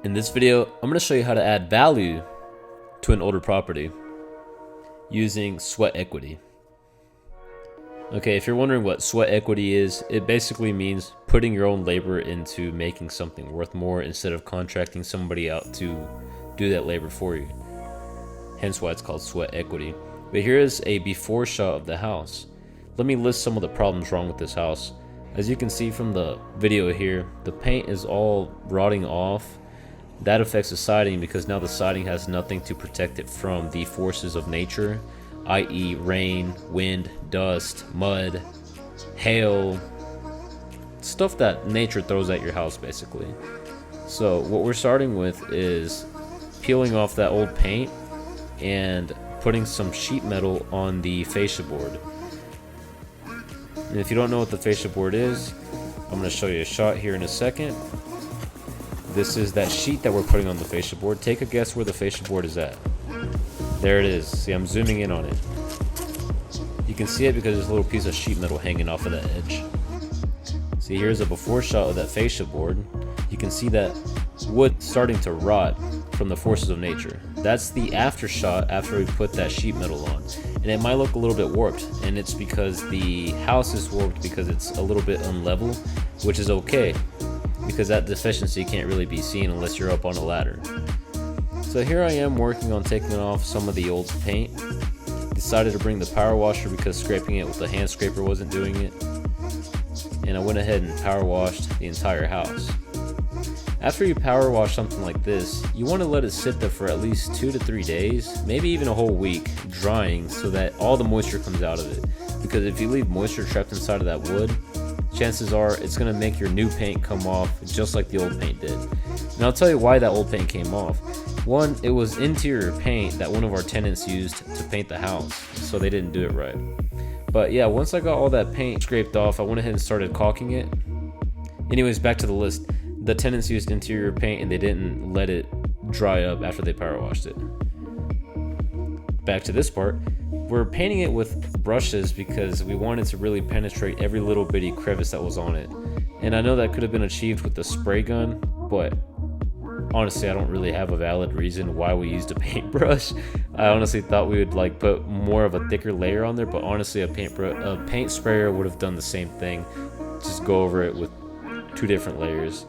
In this video, I'm going to show you how to add value to an older property using sweat equity. Okay, if you're wondering what sweat equity is, it basically means putting your own labor into making something worth more instead of contracting somebody out to do that labor for you. Hence why it's called sweat equity. But here is a before shot of the house. Let me list some of the problems wrong with this house. As you can see from the video here, the paint is all rotting off. That affects the siding because now the siding has nothing to protect it from the forces of nature, i.e. rain, wind, dust, mud, hail, stuff that nature throws at your house basically. So what we're starting with is peeling off that old paint and putting some sheet metal on the fascia board. And if you don't know what the fascia board is, I'm going to show you a shot here in a second. This is that sheet that we're putting on the fascia board. Take a guess where the fascia board is at. There it is. See, I'm zooming in on it. You can see it because there's a little piece of sheet metal hanging off of that edge. See, here's a before shot of that fascia board. You can see that wood starting to rot from the forces of nature. That's the after shot after we put that sheet metal on. And it might look a little bit warped, and it's because the house is warped because it's a little bit unlevel, which is okay, because that deficiency can't really be seen unless you're up on a ladder. So here I am working on taking off some of the old paint. Decided to bring the power washer because scraping it with the hand scraper wasn't doing it. And I went ahead and power washed the entire house. After you power wash something like this, you want to let it sit there for at least 2 to 3 days, maybe even a whole week, drying so that all the moisture comes out of it. Because if you leave moisture trapped inside of that wood, chances are it's going to make your new paint come off just like the old paint did. And I'll tell you why that old paint came off. One, it was interior paint that one of our tenants used to paint the house, so they didn't do it right. But yeah, once I got all that paint scraped off, I went ahead and started caulking it. Anyways, back to the list. The tenants used interior paint and they didn't let it dry up after they power washed it. Back to this part. We're painting it with brushes because we wanted to really penetrate every little bitty crevice that was on it. And I know that could have been achieved with the spray gun, but honestly I don't really have a valid reason why we used a paintbrush. I honestly thought we would put more of a thicker layer on there, but honestly a paint sprayer would have done the same thing. Just go over it with 2 different layers.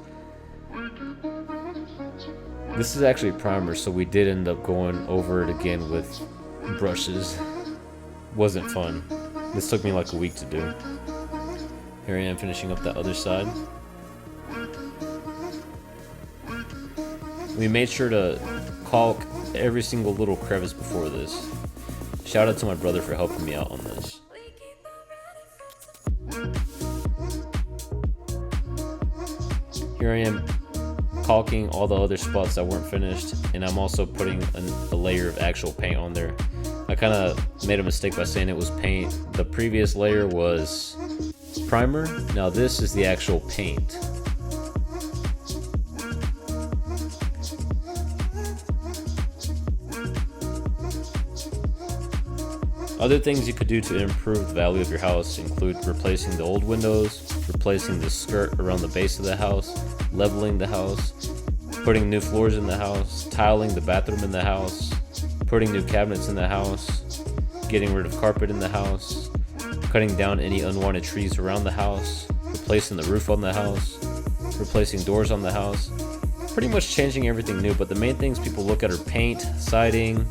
This is actually primer, so we did end up going over it again with brushes. Wasn't fun. This took me like a week to do. Here I am finishing up the other side. We made sure to caulk every single little crevice before this. Shout out to my brother for helping me out on this. Here I am caulking all the other spots that weren't finished, and I'm also putting a layer of actual paint on there. I kind of made a mistake by saying it was paint. The previous layer was primer. Now this is the actual paint. Other things you could do to improve the value of your house include replacing the old windows, replacing the skirt around the base of the house, leveling the house, putting new floors in the house, tiling the bathroom in the house, putting new cabinets in the house, getting rid of carpet in the house, cutting down any unwanted trees around the house, replacing the roof on the house, replacing doors on the house, pretty much changing everything new. But the main things people look at are paint, siding,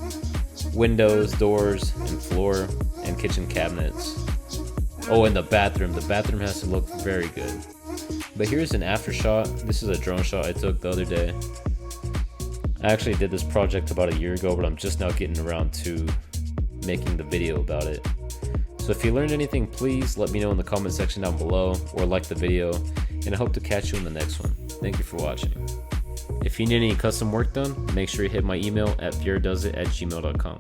windows, doors, and floor, and kitchen cabinets. Oh, and the bathroom. The bathroom has to look very good. But here's an after shot. This is a drone shot I took the other day. I actually did this project about a year ago, but I'm just now getting around to making the video about it. So if you learned anything, please let me know in the comment section down below, or like the video, and I hope to catch you in the next one. Thank you for watching. If you need any custom work done, make sure you hit my email at fierdoesit@gmail.com.